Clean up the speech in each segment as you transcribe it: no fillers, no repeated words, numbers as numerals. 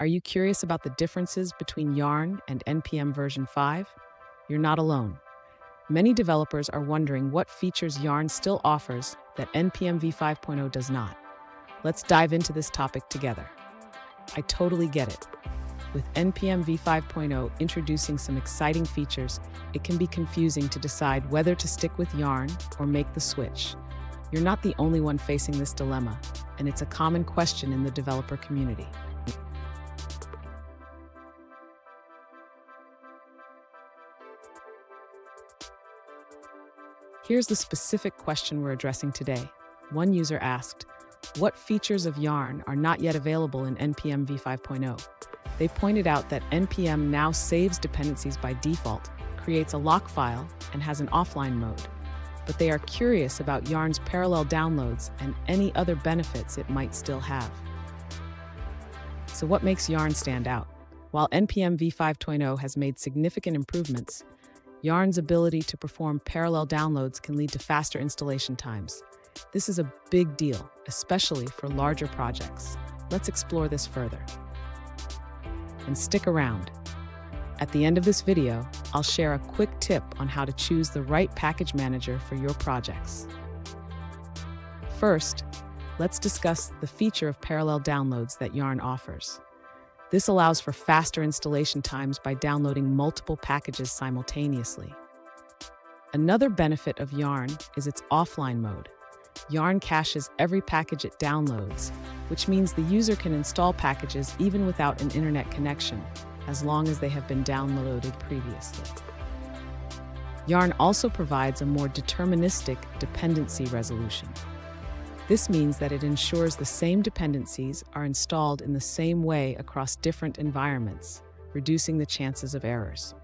Are you curious about the differences between Yarn and NPM version 5? You're not alone. Many developers are wondering what features Yarn still offers that NPM v5.0 does not. Let's dive into this topic together. I totally get it. With NPM v5.0 introducing some exciting features, it can be confusing to decide whether to stick with Yarn or make the switch. You're not the only one facing this dilemma, and it's a common question in the developer community. Here's the specific question we're addressing today. One user asked, what features of Yarn are not yet available in NPM v5.0? They pointed out that NPM now saves dependencies by default, creates a lock file, and has an offline mode. But they are curious about Yarn's parallel downloads and any other benefits it might still have. So what makes Yarn stand out? While NPM v5.0 has made significant improvements, Yarn's ability to perform parallel downloads can lead to faster installation times. This is a big deal, especially for larger projects. Let's explore this further. And stick around. At the end of this video, I'll share a quick tip on how to choose the right package manager for your projects. First, let's discuss the feature of parallel downloads that Yarn offers. This allows for faster installation times by downloading multiple packages simultaneously. Another benefit of Yarn is its offline mode. Yarn caches every package it downloads, which means the user can install packages even without an internet connection, as long as they have been downloaded previously. Yarn also provides a more deterministic dependency resolution. This means that it ensures the same dependencies are installed in the same way across different environments, reducing the chances of errors.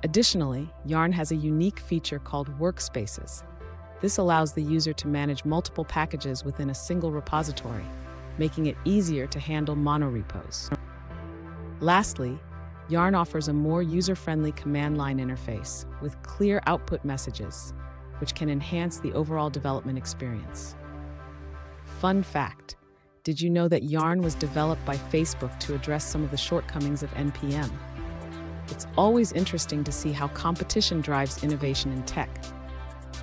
Additionally, Yarn has a unique feature called workspaces. This allows the user to manage multiple packages within a single repository, making it easier to handle monorepos. Lastly, Yarn offers a more user-friendly command line interface with clear output messages, which can enhance the overall development experience. Fun fact, did you know that Yarn was developed by Facebook to address some of the shortcomings of NPM? It's always interesting to see how competition drives innovation in tech.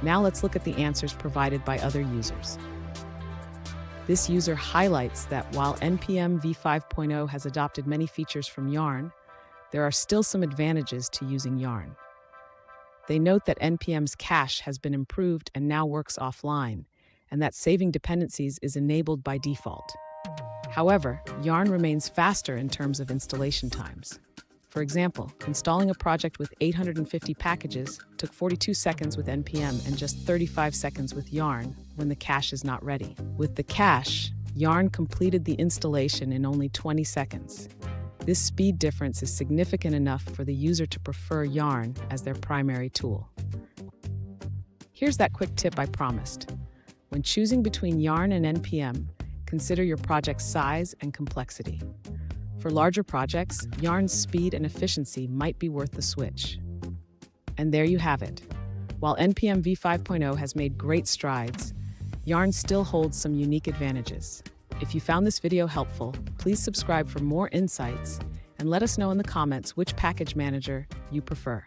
Now let's look at the answers provided by other users. This user highlights that while NPM v5.0 has adopted many features from Yarn, there are still some advantages to using Yarn. They note that NPM's cache has been improved and now works offline, and that saving dependencies is enabled by default. However, Yarn remains faster in terms of installation times. For example, installing a project with 850 packages took 42 seconds with NPM and just 35 seconds with Yarn when the cache is not ready. With the cache, Yarn completed the installation in only 20 seconds. This speed difference is significant enough for the user to prefer Yarn as their primary tool. Here's that quick tip I promised. When choosing between Yarn and NPM, consider your project's size and complexity. For larger projects, Yarn's speed and efficiency might be worth the switch. And there you have it. While NPM v5.0 has made great strides, Yarn still holds some unique advantages. If you found this video helpful, please subscribe for more insights and let us know in the comments which package manager you prefer.